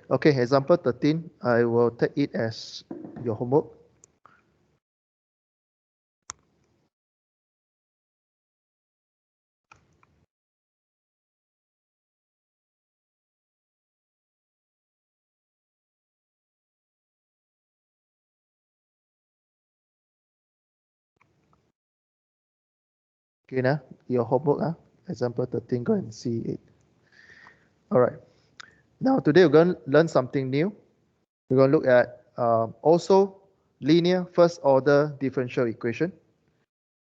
Okay, example 13, I will take it as your homework. Okay, now your homework, example 13, go and see it. All right. Now today we're going to learn something new. We're going to look at also linear first order differential equation,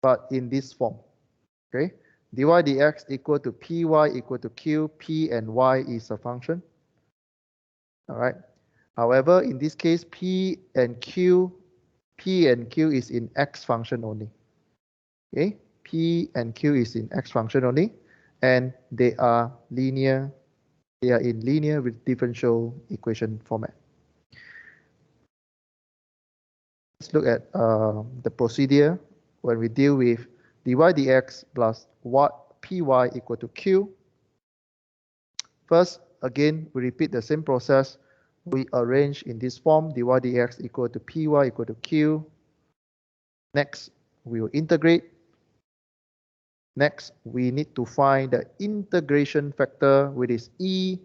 but in this form. Okay, dy dx equal to py equal to q, p and y is a function. All right. However, in this case, p and q is in x function only. Okay, p and q is in x function only, and they are linear. They are in linear with differential equation format. Let's look at the procedure when we deal with dy dx plus what py equal to q. First, again, we repeat the same process. We arrange in this form dy dx equal to py equal to q. Next, we will integrate. Next, we need to find the integration factor, which is e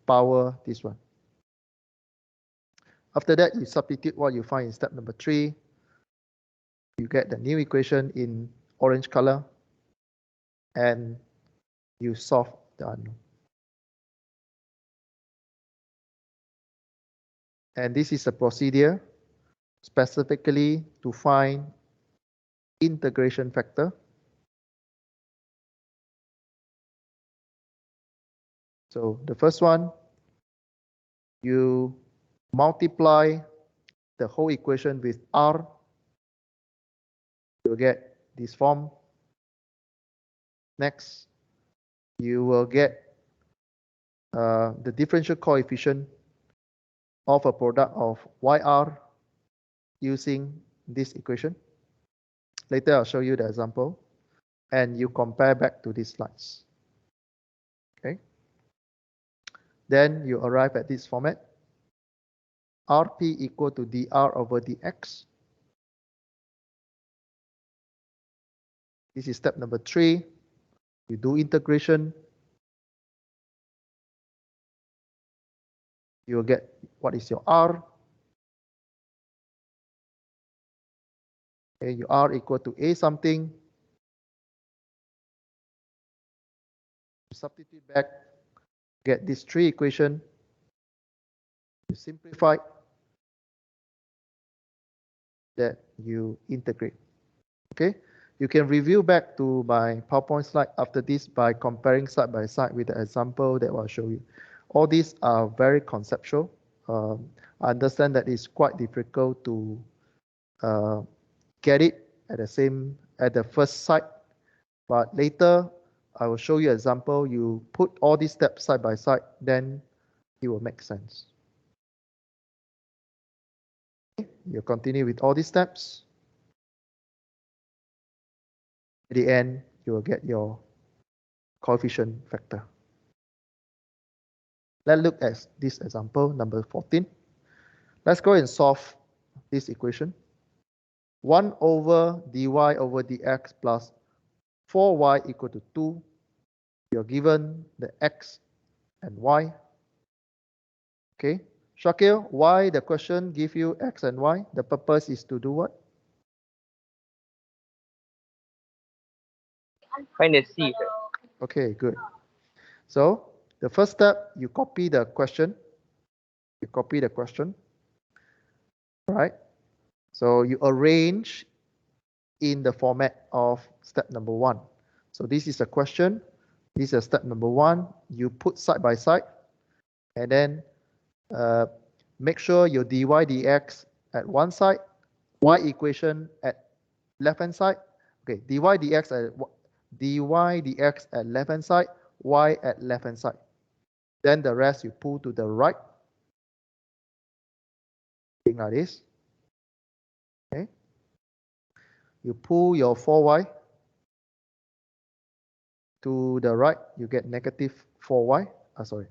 power this one. After that, you substitute what you find in step number 3. You get the new equation in orange color, and you solve the unknown. And this is a procedure specifically to find integration factor. So the first one, you multiply the whole equation with r, you'll get this form. Next, you will get the differential coefficient of a product of yr using this equation. Later, I'll show you the example, and you compare back to these slides. Okay. Then you arrive at this format. Rp equal to dr over dx. This is step number 3. You do integration. You will get what is your r. Okay, your r equal to a something. Substitute back, get these 3 equations. You simplify that, you integrate. Okay, you can review back to my PowerPoint slide after this by comparing side by side with the example that I'll show you. All these are very conceptual. I understand that it's quite difficult to get it at the first sight, but later I will show you an example. You put all these steps side by side, then it will make sense. You continue with all these steps. At the end, you will get your coefficient factor. Let's look at this example, number 14. Let's go and solve this equation. 1 over dy over dx plus 4y equal to 2. You're given the x and y. Okay. Shakil, why the question give you x and y? The purpose is to do what? Find the c. Okay, good. So the first step, you copy the question. You copy the question. All right. So you arrange in the format of step number 1. So this is a question. This is step number 1. You put side by side, and then make sure your dy dx at one side, y equation at left hand side. Okay, dy dx at left hand side, y at left hand side. Then the rest you pull to the right. Thing like this. Okay. You pull your 4y to the right, you get negative 4y. Sorry.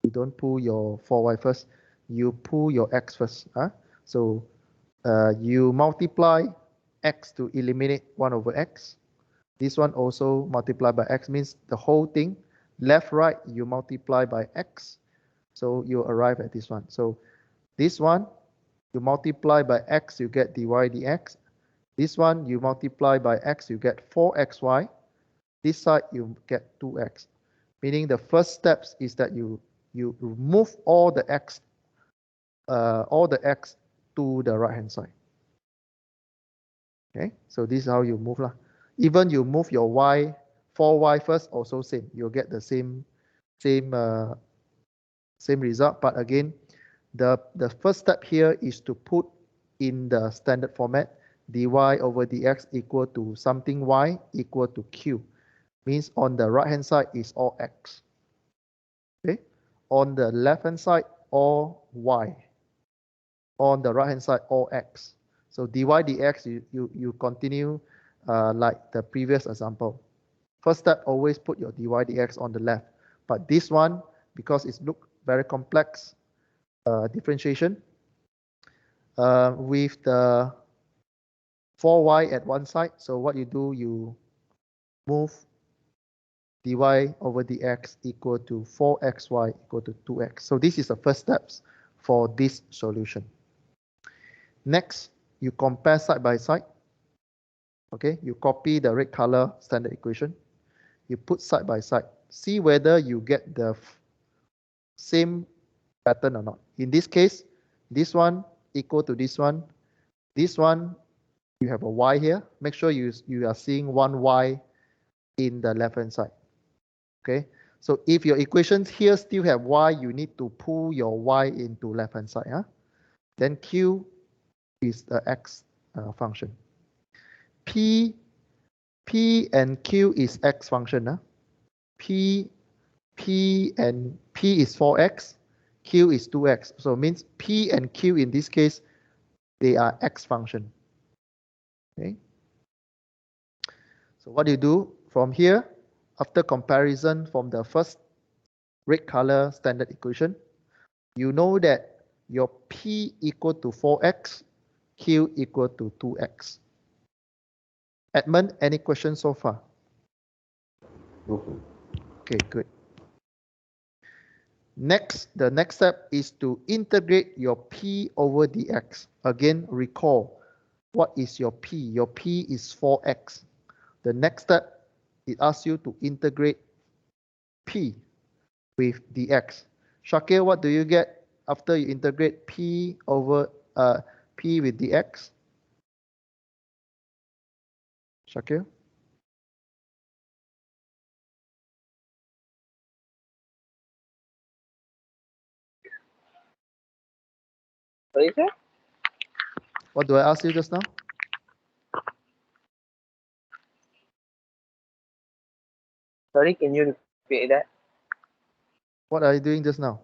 you don't pull your 4y first, you pull your x first. So you multiply x to eliminate 1 over x. This one also multiply by x, means the whole thing, left, right, you multiply by x. So you arrive at this one. So this one, you multiply by x, you get dy dx. This one, you multiply by x, you get 4xy. This side, you get 2x. Meaning the first steps is that you move all the x to the right hand side. Okay, so this is how you move lah. Even you move your y, 4y first, also same. You'll get the same result. But again, the first step here is to put in the standard format dy over dx equal to something y equal to q. Means on the right hand side is all x. Okay, on the left hand side all y. On the right hand side all x. So dy dx, you continue like the previous example. First step, always put your dy dx on the left. But this one, because it looks very complex differentiation, with the 4y at one side, so what you do, you move dy over dx equal to 4xy equal to 2x. So this is the first steps for this solution. Next, you compare side by side. Okay, you copy the red color standard equation. You put side by side. See whether you get the same pattern or not. In this case, this one equal to this one. This one, you have a y here. Make sure you are seeing one y in the left hand side. Okay, so if your equations here still have y, you need to pull your y into left hand side. Then q is the x function. P and q is x function. P is 4x, q is 2x. So it means p and q in this case, they are x function. Okay. So what do you do from here? After comparison from the first red color standard equation, you know that your p equal to 4x, q equal to 2x. Edmund, any questions so far? Okay, good. Next, the next step is to integrate your p over dx. Again, recall, what is your p? Your p is 4x. The next step, it asks you to integrate p with dx. Shakir, what do you get after you integrate p over p with dx? Shakir? Sorry, sir? What do I ask you just now? Sorry, can you repeat that? What are you doing just now?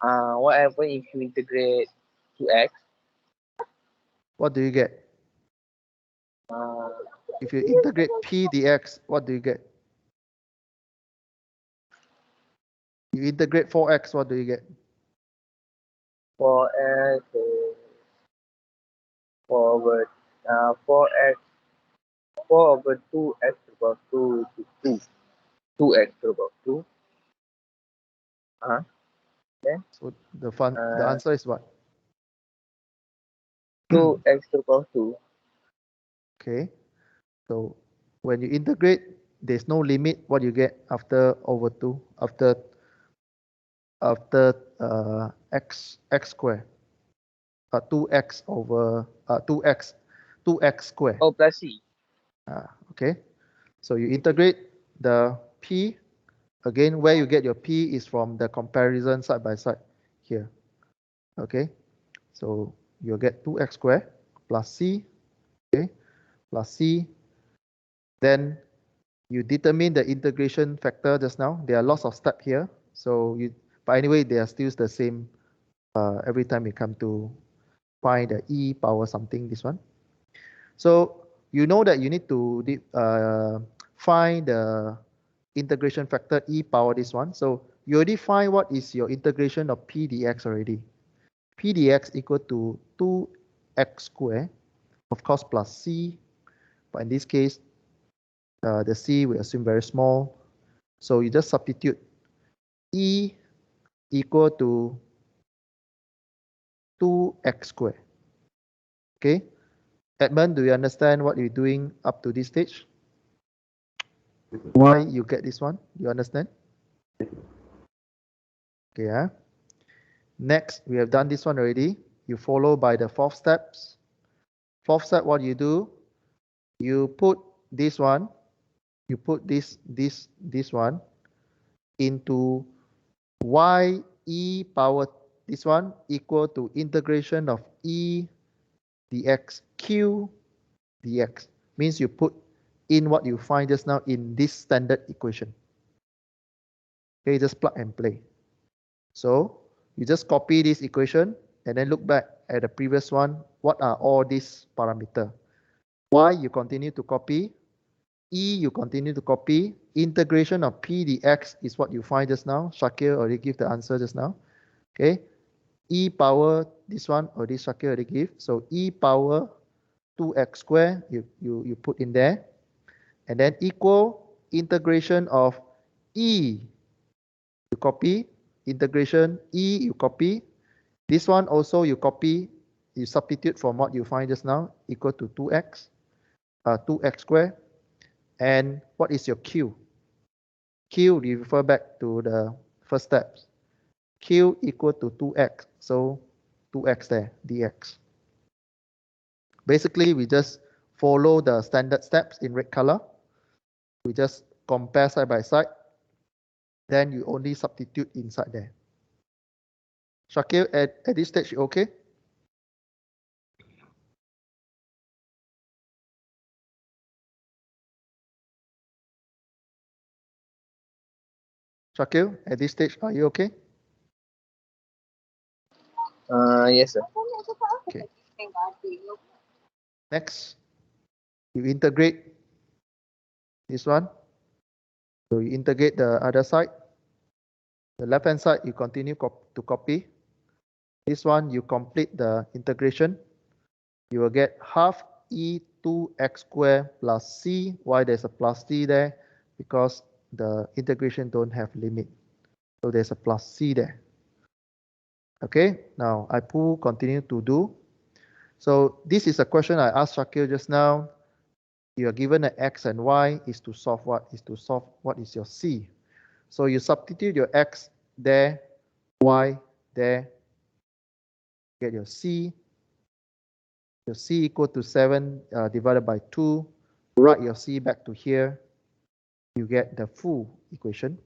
What happens if you integrate 2x? What do you get? If you integrate p dx, what do you get? You integrate 4x, what do you get? 4x is 4 over 4x 4 over 2x to the power 2 to 2. 2x to the power 2. Then So the answer is what? 2x to the power 2. Okay. So when you integrate, there's no limit what you get after over 2, after x square. 2x over 2x square. Oh, plus c. Okay. So you integrate the p. Again, where you get your p is from the comparison side by side here. Okay. So you'll get 2x squared plus c. Okay. Plus c. Then you determine the integration factor just now. There are lots of steps here. So but anyway, they are still the same every time you come to find the e power something, this one. So you know that you need to find the integration factor e power this one. So you already find what is your integration of p dx already. P dx equal to 2x squared, of course, plus c. But in this case, the c we assume very small. So you just substitute e equal to 2x squared. Okay. Edmund, do you understand what you're doing up to this stage? Why you get this one? You understand? Okay. Next, we have done this one already. You follow by the fourth steps. Fourth step, what you do? You put this one. You put this one into y e power this one equal to integration of e dx q dx. Means you put in what you find just now in this standard equation. Okay, just plug and play. So you just copy this equation and then look back at the previous one. What are all these parameters? Y you continue to copy. E you continue to copy. Integration of p dx is what you find just now. Shakir already give the answer just now. Okay. E power this one already Shakir already give. So e power 2x squared you put in there. And then equal integration of e you copy. Integration e you copy. This one also you copy. You substitute from what you find just now equal to 2x squared. And what is your q? Q, you refer back to the first steps. Q equal to 2x. So 2x there, dx. Basically, we just follow the standard steps in red color. We just compare side by side. Then you only substitute inside there. Shakir, at this stage, you okay? Shakir, at this stage, are you okay? Yes, sir. Okay. Next, you integrate this one. So you integrate the other side. The left-hand side, you continue to copy. This one, you complete the integration. You will get half e2x squared plus c. Why there's a plus c there? Because the integration don't have limit. So there's a plus c there. Okay, now I continue to do. So this is a question I asked Shakir just now. You are given an x and y is to solve what? Is to solve what is your c. So you substitute your x there, y there, get your c. Your c equal to 7 divided by 2. Write your c back to here. You get the full equation.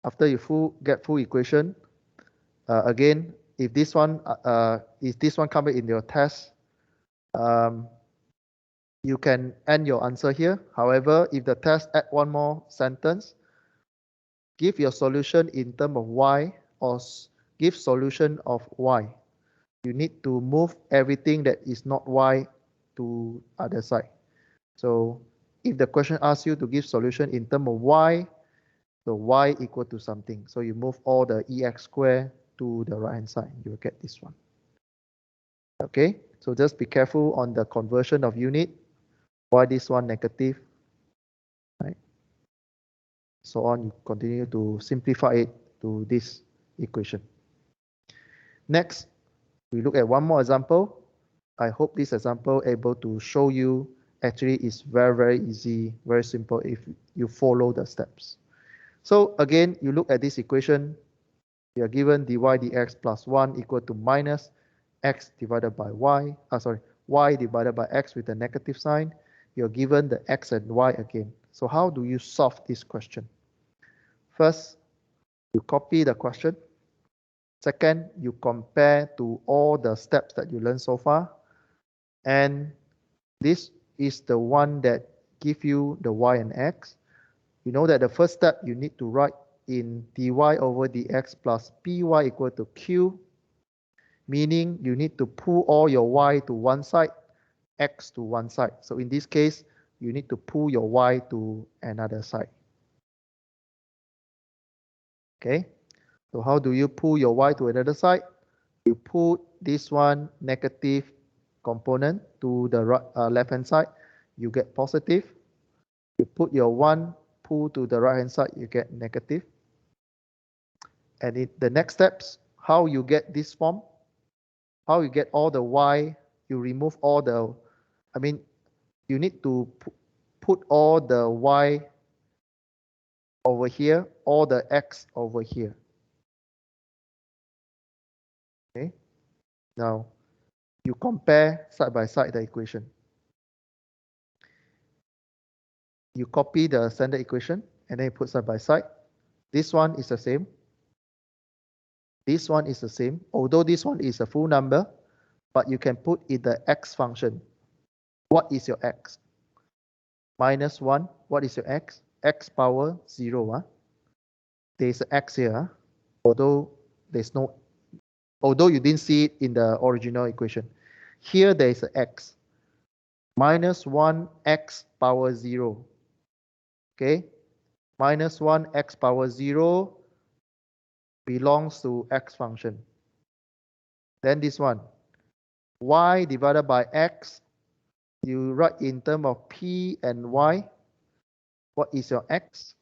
After you get full equation, again, if this one comes in your test, you can end your answer here. However, if the test add one more sentence, give your solution in terms of y or give solution of y. You need to move everything that is not y to other side. So if the question asks you to give solution in terms of y, so y equal to something. So you move all the ex squared to the right hand side. You will get this one. Okay, so just be careful on the conversion of unit. Why this one negative? Right. So on, you continue to simplify it to this equation. Next, we look at one more example. I hope this example able to show you actually is very, very easy, very simple if you follow the steps. So again, you look at this equation. You are given dy dx plus 1 equal to minus x divided by y. Y divided by x with a negative sign. You're given the x and y again. So how do you solve this question? First, you copy the question. Second, you compare to all the steps that you learned so far. And this is the one that gives you the y and x. You know that the first step you need to write in dy over dx plus py equal to q, meaning you need to pull all your y to one side, x to one side. So in this case, you need to pull your y to another side. Okay, so how do you pull your y to another side? You put this one negative component to the left hand side, you get positive. You put your 1 pull to the right hand side, you get negative. And the next steps, how you get this form, how you get all the y, you remove all the, you need to put all the y over here, all the x over here. Okay, now you compare side by side the equation. You copy the standard equation and then you put side by side. This one is the same. This one is the same, although this one is a full number, but you can put in the x function. What is your x? Minus 1. What is your x? X power 0. There's an x here, although you didn't see it in the original equation. Here there is an x. Minus 1 x power 0. Okay? Minus 1 x power 0 belongs to x function. Then this one, y divided by x, you write in terms of p and y. What is your x?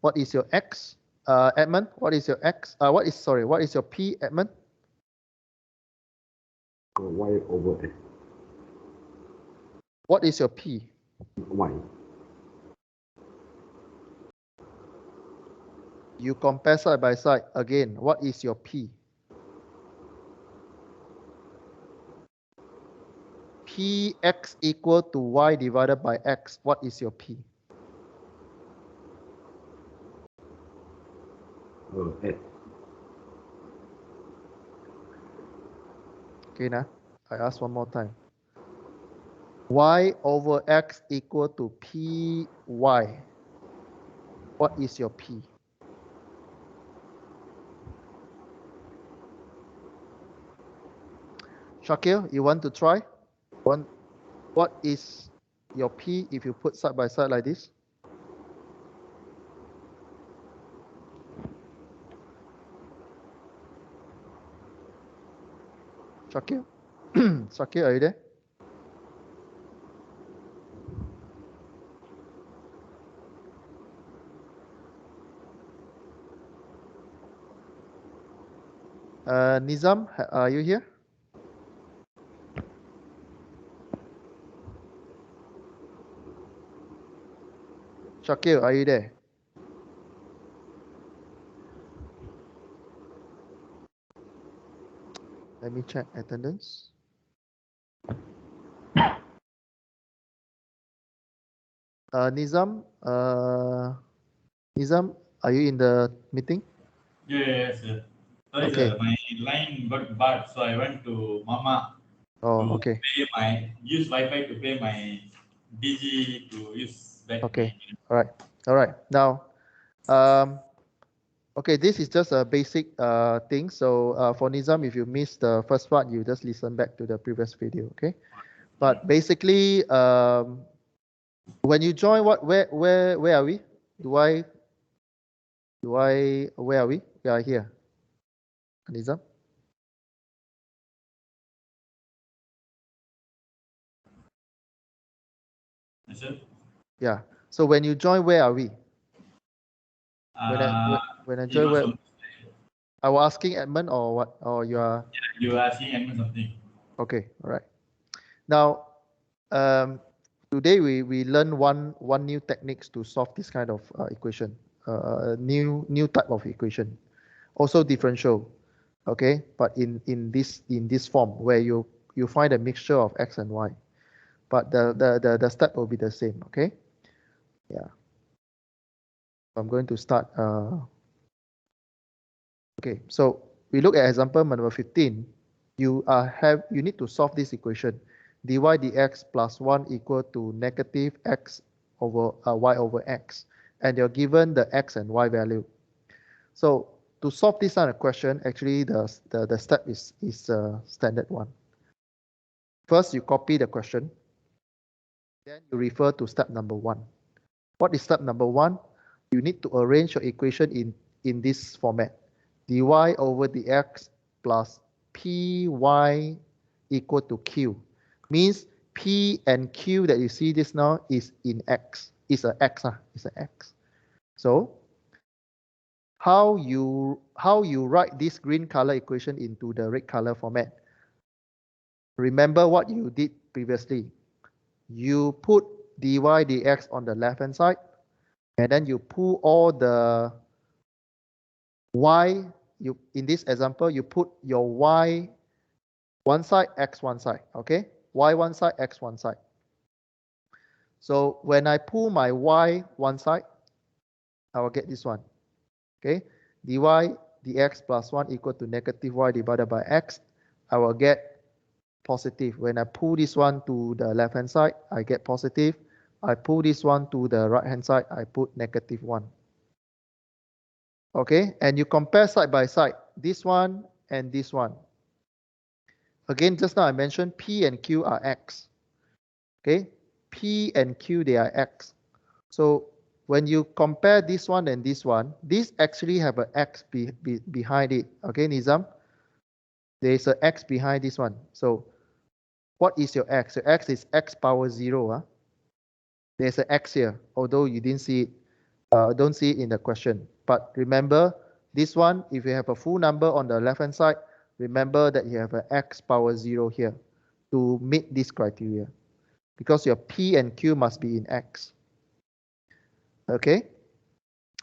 What is your x? Edmund, what is your x? What is your p, Edmund? Y over x. What is your p? Y. You compare side by side. Again, what is your p? Px equal to y divided by x. What is your p? X. Okay, now I ask one more time. Y over x equal to py. What is your p? Shakil, you want to try? What is your p if you put side by side like this? Shakil? Shakil, are you there? Nizam, are you here? Shakil, are you there? Let me check attendance. Nizam, are you in the meeting? Yes, sir. Sorry, Okay. sir, my line got bad, so I went to Mama to Okay. pay use Wi-Fi to pay my DG to use back. Okay. All right. Now, okay, this is just a basic thing. So for Nizam, if you missed the first part, you just listen back to the previous video. Okay. But basically, when you join, where are we? Where are we? We are here. Nizam. Yes, sir. Yeah. So when you join, where are we? When I join, where? I was asking Edmund or what? Or you are? Yeah, you are asking Edmund something. Okay. All right. Now, today we learn one new techniques to solve this kind of equation, new type of equation, also differential. Okay, but in this form where you find a mixture of x and y, but the step will be the same. Okay, yeah. I'm going to start. Okay, so we look at example number 15. You need to solve this equation, dy dx plus 1 equal to negative x over y over x, and you're given the x and y value. So to solve this kind of question, actually the step is a standard one. First, you copy the question. Then you refer to step number 1. What is step number 1? You need to arrange your equation in this format. dy over dx plus py equal to q. Means p and q that you see this now is in x. It's an x. It's an x. So how you write this green color equation into the red color format? Remember what you did previously. You put dy dx on the left hand side, and then you pull all the y. In this example, you put your y one side, x one side. Okay, y one side, x one side. So when I pull my y one side, I will get this one. Okay, dy dx plus 1 equal to negative y divided by x. I will get positive. When I pull this one to the left hand side, I get positive. I pull this one to the right hand side, I put negative 1. Okay, and you compare side by side, this one and this one. Again, just now I mentioned P and Q are X. Okay, P and Q, they are X. So when you compare this one and this one, this actually have an X behind it. Okay, Nizam? There is an X behind this one. So what is your X? Your X is X power 0. Huh? There's an X here, although you didn't see it. Don't see it in the question. But remember, this one, if you have a full number on the left-hand side, remember that you have an X power 0 here to meet this criteria. Because your P and Q must be in X. Okay?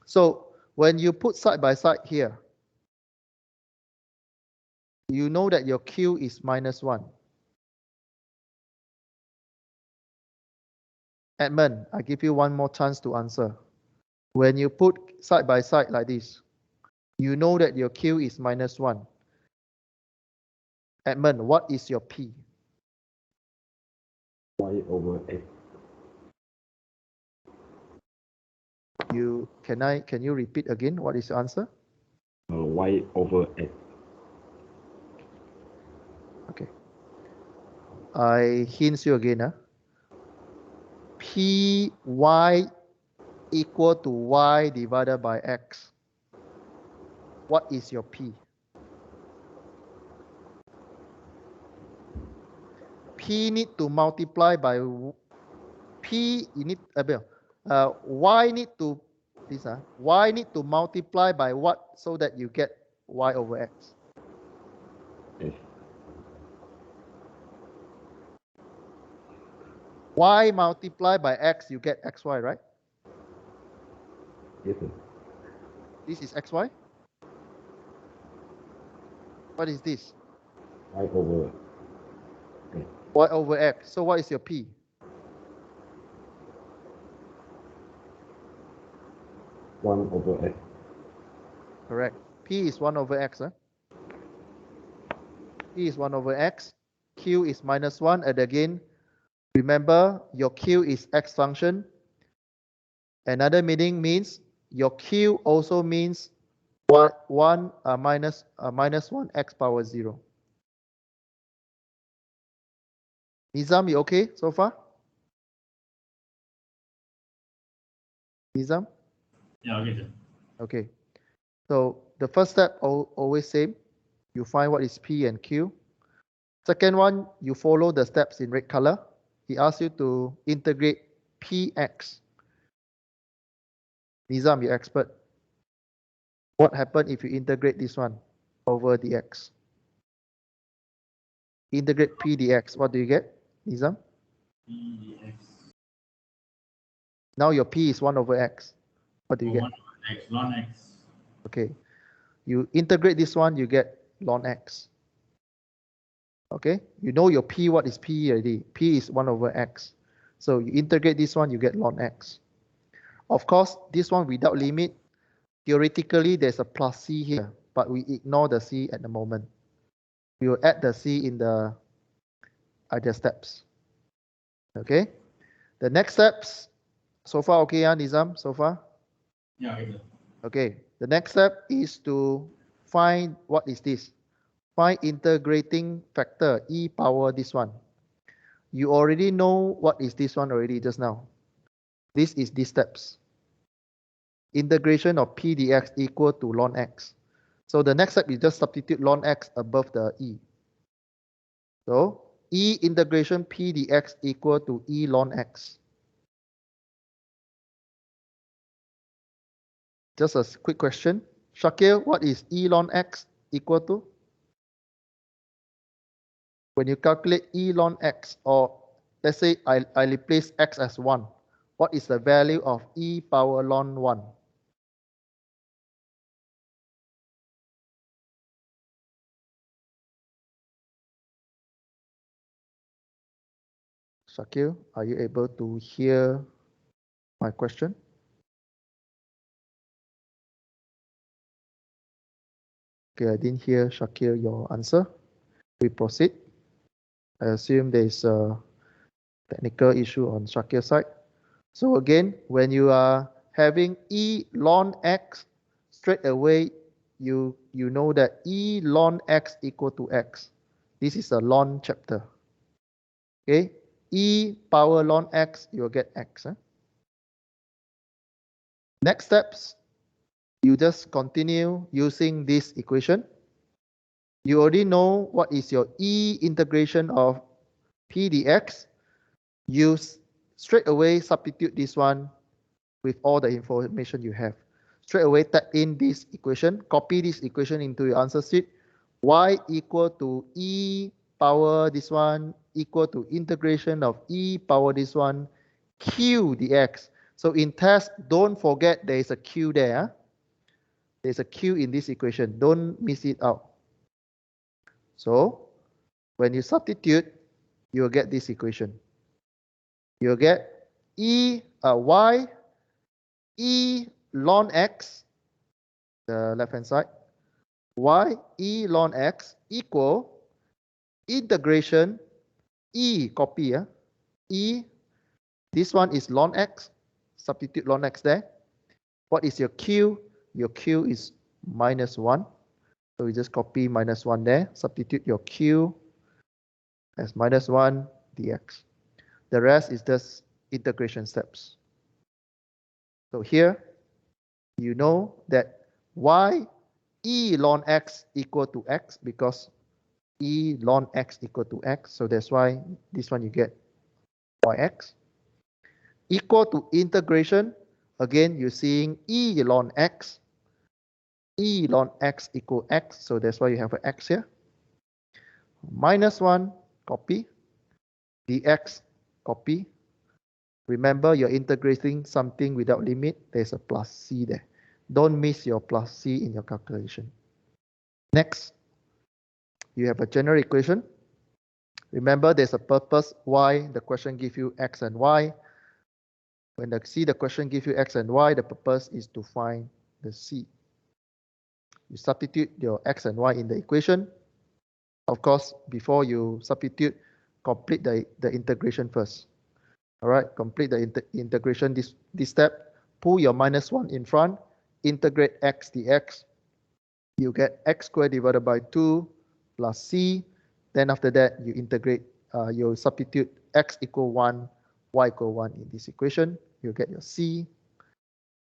So when you put side by side here, you know that your Q is minus 1. Edmund, I give you one more chance to answer. When you put side by side like this, you know that your Q is minus 1. Edmund, what is your P? Y over x. Can you repeat again? What is your answer? Y over x. Okay. I hint you again. Py equal to y divided by x. What is your P? P need to multiply by P. You need y need to y need to multiply by what so that you get y over x? Yes. Y multiplied by x, you get xy, right? Yes, sir. This is xy. What is this? Y over x. Y over x. So what is your P? One over x. Correct. P is 1 over x. P is 1 over x. Q is minus 1. And again, remember your Q is x function. Another meaning means your Q also means minus 1 x power 0. Nizam, you okay so far? Nizam? Yeah, okay, sir. Okay. So the first step always same. You find what is P and Q. Second one, you follow the steps in red color. He asks you to integrate Px. Nizam, you're expert. What happens if you integrate this one over dx? Integrate P dx. What do you get, Nizam? P dx. Now your P is 1 over x. What do you get? 1 over x, ln x. Okay. You integrate this one, you get ln x. Okay. You know your P, what is P already? P is 1 over x. So you integrate this one, you get ln x. Of course, this one without limit, theoretically there's a plus c here, but we ignore the c at the moment. We will add the c in the other steps. Okay. The next steps, so far okay, Nizam, so far? Yeah, okay, sir. Okay. The next step is to find what is this. Find integrating factor e power this one. You already know what is this one already just now. This is these steps. Integration of p dx equal to ln x. So the next step is just substitute ln x above the e. So e integration p dx equal to e ln x. Just a quick question. Shakir, what is e ln x equal to? When you calculate e ln x, or let's say I replace x as 1, what is the value of e power ln 1? Shakir, are you able to hear my question? Okay, I didn't hear, Shakir, your answer. We proceed. I assume there is a technical issue on Shakir's side. So again, when you are having e ln x, straight away you know that e ln x equal to x. This is a ln chapter. Okay, e power ln x, you'll get x. Next steps, you just continue using this equation. You already know what is your e integration of p dx. You straight away substitute this one with all the information you have. Straight away type in this equation, copy this equation into your answer sheet. Y equal to e power this one equal to integration of e power this one q dx. So in test, don't forget there is a q there. There's a q in this equation. Don't miss it out. So when you substitute, you'll get this equation. You'll get y e ln x, the left hand side, y e ln x equal integration e, copy, e, this one is ln x, substitute ln x there. What is your q? Your q is -1. So we just copy -1 there, substitute your q as -1 dx. The rest is just integration steps. So here, you know that y e ln x equal to x because e ln x equal to x. So that's why this one you get yx. Equal to integration, again, you're seeing e ln x. E ln x equal x. So that's why you have an x here. -1, copy. Dx, copy. Remember, you're integrating something without limit. There's a plus c there. Don't miss your plus c in your calculation. Next, you have a general equation. Remember, there's a purpose why the question gives you x and y. When the question gives you x and y, the purpose is to find the c. You substitute your x and y in the equation. Of course, before you substitute, complete the integration first. All right, complete the integration this step. Pull your -1 in front, integrate x dx. You get x squared divided by 2 plus c. Then after that, you integrate, you substitute x equal 1, y equal 1 in this equation. You get your c.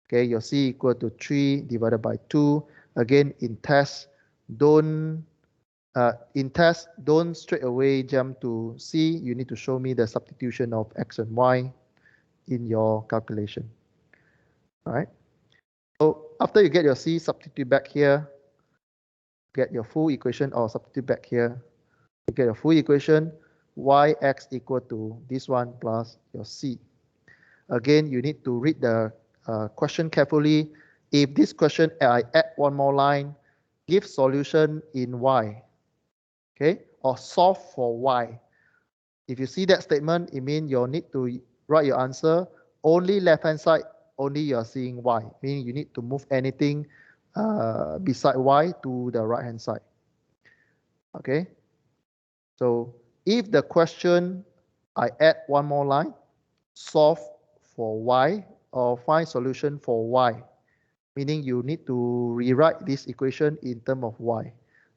Okay, your c equal to 3 divided by 2. Again, in test, don't straight away jump to c. You need to show me the substitution of x and y in your calculation. All right. So after you get your c, substitute back here. Get your full equation, or substitute back here. You get your full equation, yx equal to this one plus your c. Again, you need to read the question carefully. If this question, I add one more line, give solution in y, okay, or solve for y. If you see that statement, it means you need to write your answer only left-hand side, only you are seeing y, meaning you need to move anything beside y to the right-hand side. Okay, so if the question, I add one more line, solve for y or find solution for y. meaning you need to rewrite this equation in terms of y.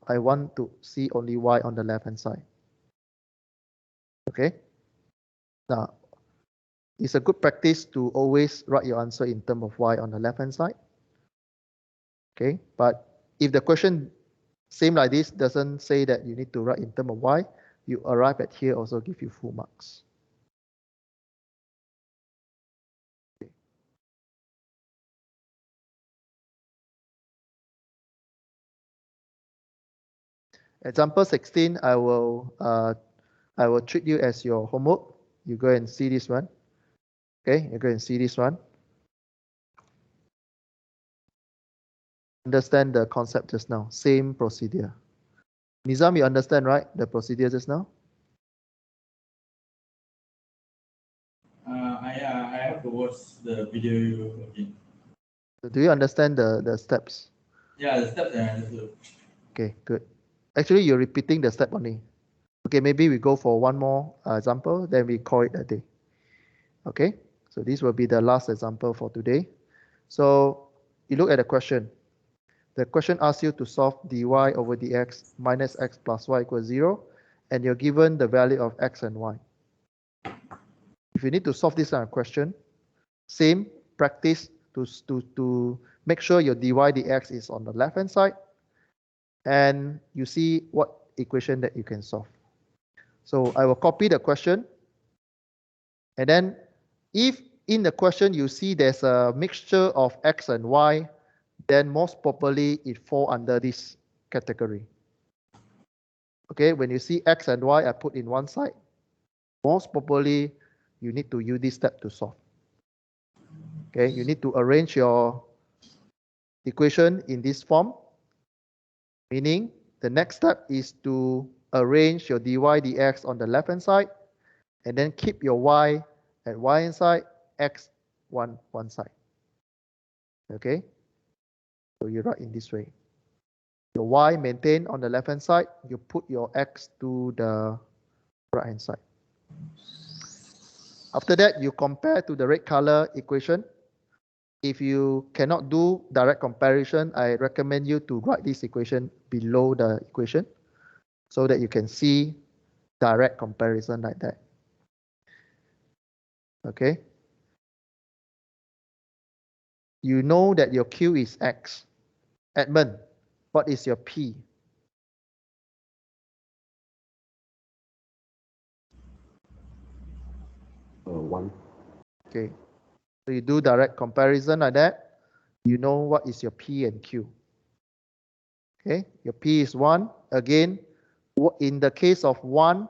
I want to see only y on the left-hand side. Okay. Now, it's a good practice to always write your answer in terms of y on the left-hand side. Okay, but if the question same like this doesn't say that you need to write in terms of y, you arrive at here also give you full marks. Okay. Example 16, I will treat you as your homework. You go and see this one. Okay, you go and see this one. Understand the concept just now. Same procedure. Nizam, you understand, right? The procedure just now? I have to watch the video again. Do you understand the steps? Yeah, the steps I understood. Okay, good. Actually, you're repeating the step only. Okay, maybe we go for one more example, then we call it a day. Okay, so this will be the last example for today. So you look at the question. The question asks you to solve dy over dx minus x plus y equals 0, and you're given the value of x and y. If you need to solve this kind of question, same practice to make sure your dy dx is on the left hand side, and you see what equation that you can solve. So I will copy the question, and then if in the question you see there's a mixture of x and y, then most probably it fall under this category. Okay, when you see x and y, I put in one side. Most probably you need to use this step to solve. Okay, you need to arrange your equation in this form, meaning the next step is to arrange your dy dx on the left hand side, and then keep your y at y hand side, x one side. Okay, so you write in this way. Your y maintain on the left hand side, you put your x to the right hand side. After that, you compare to the red color equation. If you cannot do direct comparison, I recommend you to write this equation below the equation so that you can see direct comparison like that. Okay. You know that your Q is X. Edmund, what is your P? One. Okay. So you do direct comparison like that. You know what is your P and Q. Okay. Your P is 1. Again, in the case of 1,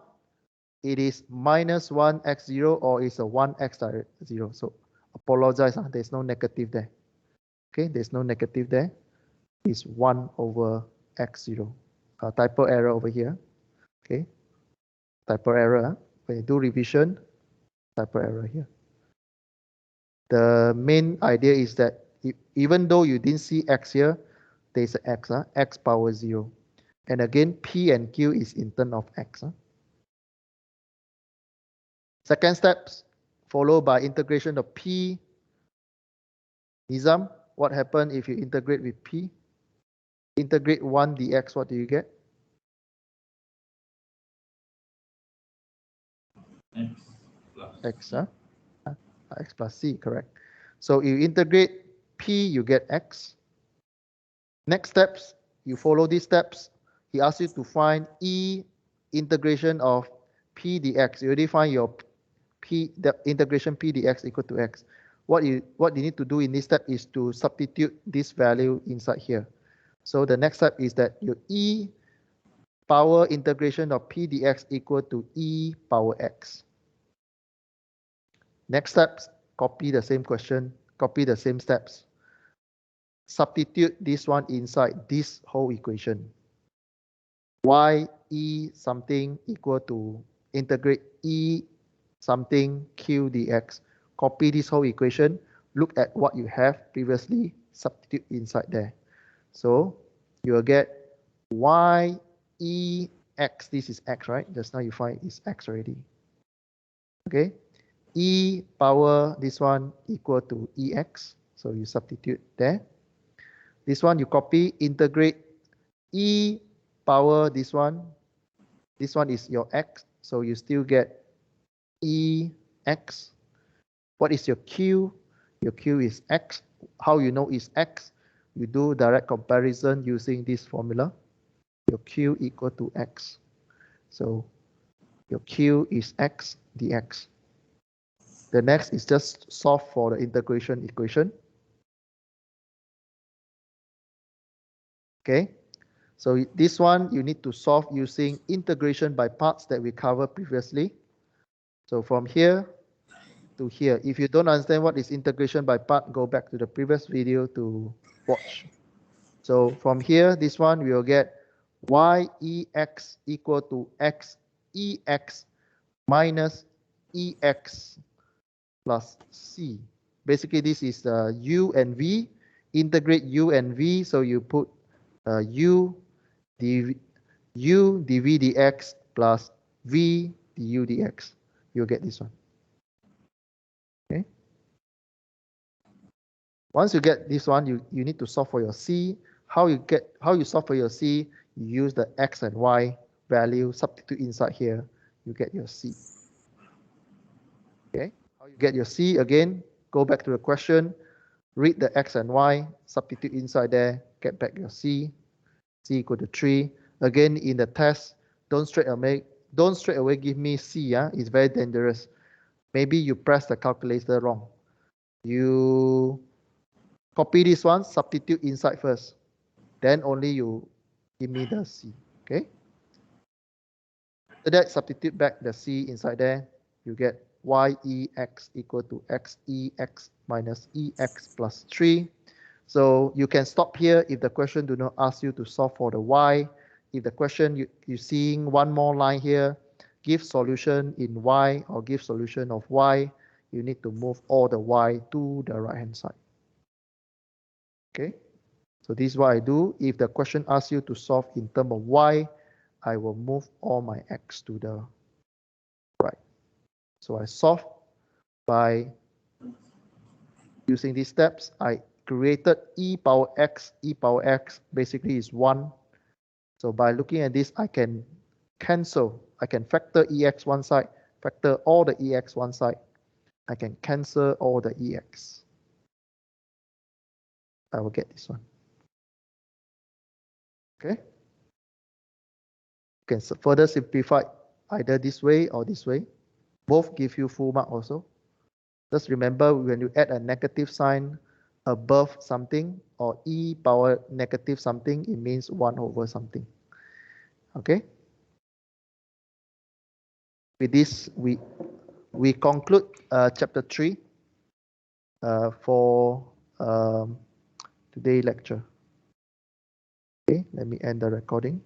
it is minus 1 x0 or it's a 1 x 0. So apologize, there's no negative there. Okay, there's no negative there. It's 1 over x0. Typo error over here. Okay, typo error. When you do revision, typo error here. The main idea is that even though you didn't see x here, there's an x, x power 0. And again, P and Q is in terms of x. Second steps, followed by integration of P. Nizam, what happens if you integrate with P? Integrate 1 dx, what do you get? X plus X, x plus c, correct. So you integrate P, you get x. Next steps, you follow these steps. He asks you to find E integration of P dx. You already find your P, the integration P dx equal to x. What you need to do in this step is to substitute this value inside here. So the next step is that your E power integration of P dx equal to E power x. Next steps, copy the same question, copy the same steps. Substitute this one inside this whole equation. Y E something equal to integrate E something Q dx. Copy this whole equation. Look at what you have previously, substitute inside there. So you will get Y E X. This is X, right? Just now you find it's X already. Okay. E power this one equal to EX. So you substitute there. This one you copy, integrate e power this one. This one is your x, so you still get ex. What is your q? Your q is x. How you know is x? You do direct comparison using this formula. Your q equal to x. So your q is x dx. The next is just solve for the integration equation. Okay, so this one you need to solve using integration by parts that we covered previously. So from here to here, if you don't understand what is integration by part, go back to the previous video to watch. So from here, this one we will get yex equal to xex minus ex plus c. Basically, this is u and v. Integrate u and v, so you put u dv dx plus v du dx. You'll get this one. Okay. Once you get this one, you need to solve for your c. How you solve for your c? You use the x and y value, substitute inside here. You get your c. Okay. How you get your c? Again, go back to the question. Read the x and y, substitute inside there, get back your c. C equal to 3. Again, in the test, don't straight away give me c. Yeah, it's very dangerous. Maybe you press the calculator wrong. You copy this one, substitute inside first. Then only you give me the c. Okay. After that, substitute back the c inside there. You get yex equal to xex minus ex plus 3. So you can stop here if the question do not ask you to solve for the y. If the question you seeing one more line here, give solution in y or give solution of y, you need to move all the y to the right hand side. Okay, so this is what I do. If the question asks you to solve in terms of y, I will move all my x to the right. So I solve by using these steps. I created e power x. E power x basically is 1. So by looking at this, I can cancel. I can factor ex one side, factor all the ex one side. I can cancel all the ex. I will get this one. Okay. You can further simplify either this way or this way. Both give you full mark also. Just remember when you add a negative sign above something or e power negative something, it means 1 over something. Okay. With this, we conclude chapter 3 for today's lecture. Okay, let me end the recording.